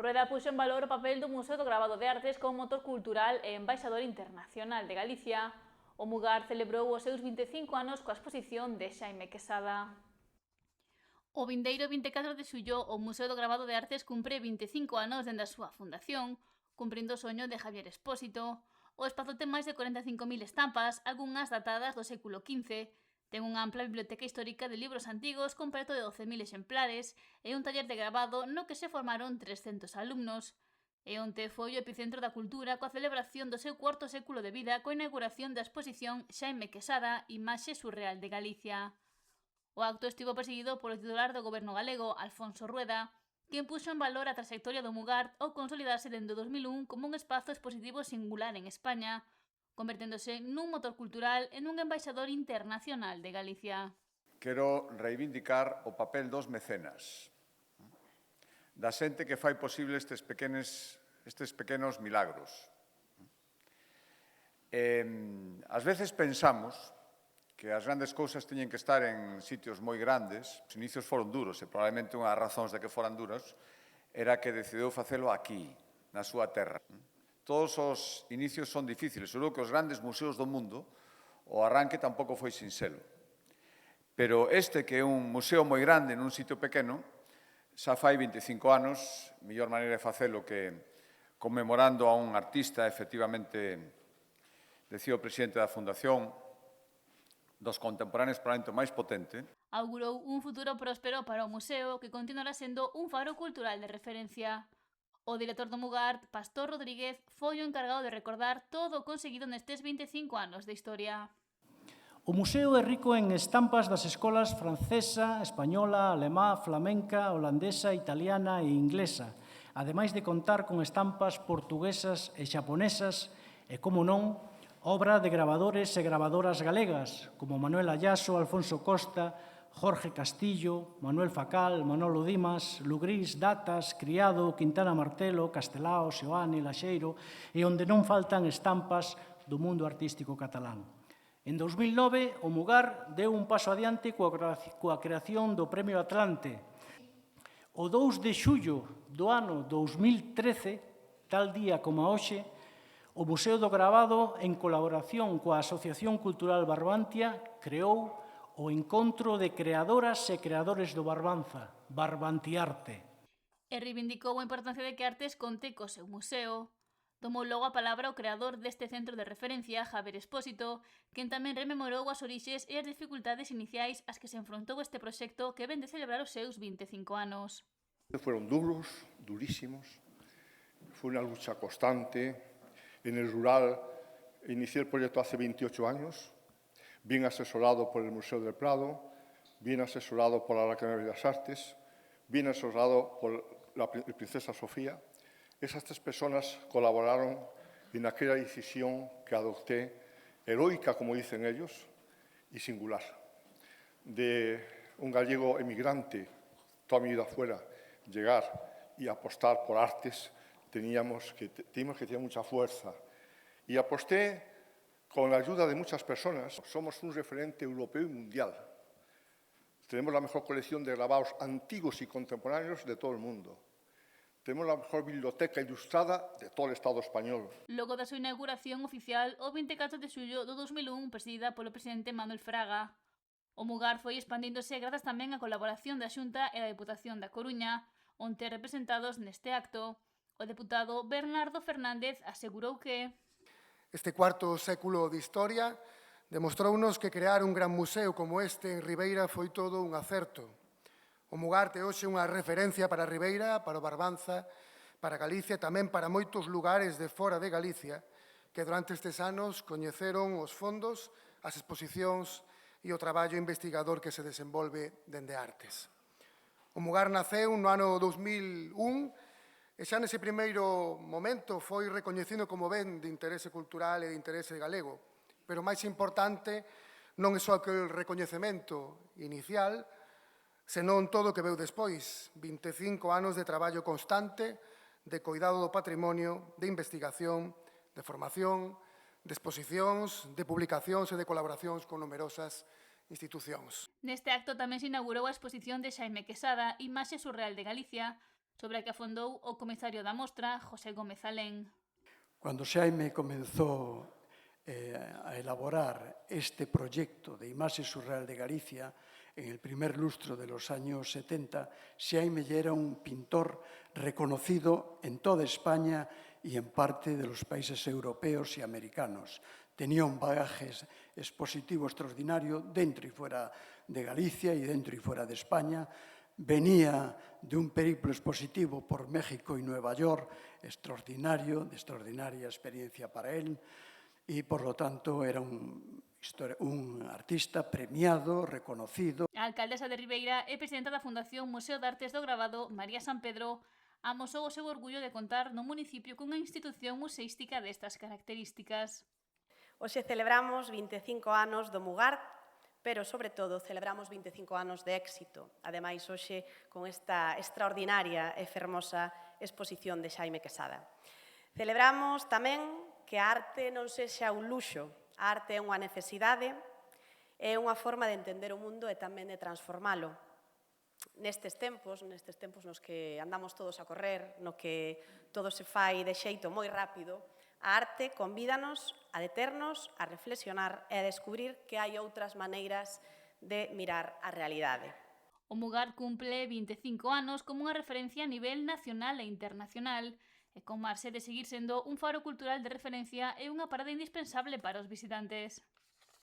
Rueda puxo en valor o papel do Museo do Gravado de Artes como motor cultural e embaixador internacional de Galicia. O Mugar celebrou os seus 25 anos coa exposición de Xaime Quesada. O vindeiro 24 de xullo, o Museo do Gravado de Artes cumpre 25 anos dende a súa fundación, cumprindo o soño de Javier Expósito. O espazo ten máis de 45.000 estampas, algunhas datadas do século XV, ten unha ampla biblioteca histórica de libros antigos con preto de 12.000 exemplares e un taller de gravado no que se formaron 300 alumnos. E onte foi o epicentro da cultura coa celebración do seu cuarto século de vida coa inauguración da exposición Xaime Quesada, Imaxe surreal de Galicia. O acto estivo presidido polo titular do goberno galego, Alfonso Rueda, quen puxo en valor a trayectoria do Mugar ao consolidarse dende 2001 como un espazo expositivo singular en España, converténdose nun motor cultural e nun embaixador internacional de Galicia. Quero reivindicar o papel dos mecenas, da xente que fai posible estes pequenos milagros. Ás veces pensamos que as grandes cousas teñen que estar en sitios moi grandes. Os inicios foron duros e probablemente unha das razóns de que foran duras era que decidiu facelo aquí, na súa terra. Todos os inicios son difíciles. Seguro que os grandes museos do mundo o arranque tampouco foi sinxelo. Pero este, que é un museo moi grande nun sitio pequeno, xa fai 25 anos, mellor maneira de facelo que conmemorando a un artista, efectivamente, decía o presidente da Fundación, dos contemporáneos probablemente máis potente. Augurou un futuro próspero para o museo que continuará sendo un faro cultural de referencia. O director do Mugar, Pastor Rodríguez, foi o encargado de recordar todo o conseguido nestes 25 anos de historia. O museo é rico en estampas das escolas francesa, española, alemá, flamenca, holandesa, italiana e inglesa, ademais de contar con estampas portuguesas e xaponesas e, como non, obra de gravadores e gravadoras galegas, como Manuel Ayaso, Alfonso Costa, Jorge Castillo, Manuel Facal, Manolo Dimas, Lugrís, Datas, Criado, Quintana Martelo, Castelao, Seoane, Laxeiro, e onde non faltan estampas do mundo artístico catalán. En 2009, o Mugar deu un paso adiante coa creación do Premio Atlante. O 2 de xullo do ano 2013, tal día como hoxe, o Museo do Gravado, en colaboración coa Asociación Cultural Barbantia, creou o Encontro de Creadoras e Creadores do Barbanza, Barbantiarte. E reivindicou a importancia de que Artes conte co seu museo. Tomou logo a palabra o creador deste centro de referencia, Javier Expósito, quen tamén rememorou as orixes e as dificultades iniciais ás que se enfrontou este proxecto que ven de celebrar os seus 25 anos. Fueron duros, durísimos, foi unha lucha constante. En el rural inicié el proyecto hace 28 años, bien asesorado por el Museo del Prado, bien asesorado por la Academia de las Artes, bien asesorado por la Princesa Sofía. Esas tres personas colaboraron en aquella decisión que adopté, heroica, como dicen ellos, y singular, de un gallego emigrante, toda mi vida fuera, llegar y apostar por artes. Teníamos que tener mucha fuerza. Y aposté con la ayuda de muchas personas. Somos un referente europeo y mundial. Tenemos la mejor colección de grabados antiguos y contemporáneos de todo el mundo. Tenemos la mejor biblioteca ilustrada de todo el Estado español. Logo da súa inauguración oficial, o 24 de xullo do 2001, presidida polo presidente Manuel Fraga. O Mugar foi expandíndose grazas tamén á colaboración da Xunta e da Deputación da Coruña, onte representados neste acto. O deputado Bernardo Fernández asegurou que este cuarto século de historia demostrounos que crear un gran museo como este en Ribeira foi todo un acerto. O Mugar é hoxe unha referencia para Ribeira, para o Barbanza, para Galicia, tamén para moitos lugares de fora de Galicia que durante estes anos coñeceron os fondos, as exposicións e o traballo investigador que se desenvolve dende Artes. O Mugar naceu no ano 2001 e xa nese primeiro momento foi recoñecido como ben de interese cultural e de interese galego. Pero o máis importante non é só aquele recoñecemento inicial, senón todo o que veu despois. 25 anos de traballo constante, de coidado do patrimonio, de investigación, de formación, de exposicións, de publicacións e de colaboracións con numerosas institucións. Neste acto tamén se inaugurou a exposición de Xaime Quesada, Imaxe surreal de Galicia, sobre a que afondou o comisario da mostra, José Gómez Alén. Cuando Xaime comenzó a elaborar este proyecto de Imaxe Surreal de Galicia, en el primer lustro de los años 70, Xaime ya era un pintor reconocido en toda España y en parte de los países europeos y americanos. Tenía un bagaje expositivo extraordinario dentro y fuera de Galicia y dentro y fuera de España. Venía de un periplo expositivo por México y Nueva York, extraordinario, de extraordinaria experiencia para él, y por lo tanto era un artista premiado, reconocido. A alcaldesa de Ribeira e presidenta da Fundación Museo de Artes do Gravado, María San Pedro, amosou o seu orgullo de contar no municipio cunha institución museística destas características. Hoxe celebramos 25 anos do Mugar, pero, sobre todo, celebramos 25 anos de éxito. Ademais, hoxe, con esta extraordinaria e fermosa exposición de Xaime Quesada. Celebramos tamén que a arte non sexa un luxo. A arte é unha necesidade, é unha forma de entender o mundo e tamén de transformalo. Nestes tempos nos que andamos todos a correr, no que todo se fai de xeito moi rápido, a arte convídanos a deternos, a reflexionar e a descubrir que hai outras maneiras de mirar a realidade. O Mugar cumple 25 anos como unha referencia a nivel nacional e internacional, e con marxe de seguir sendo un faro cultural de referencia e unha parada indispensable para os visitantes.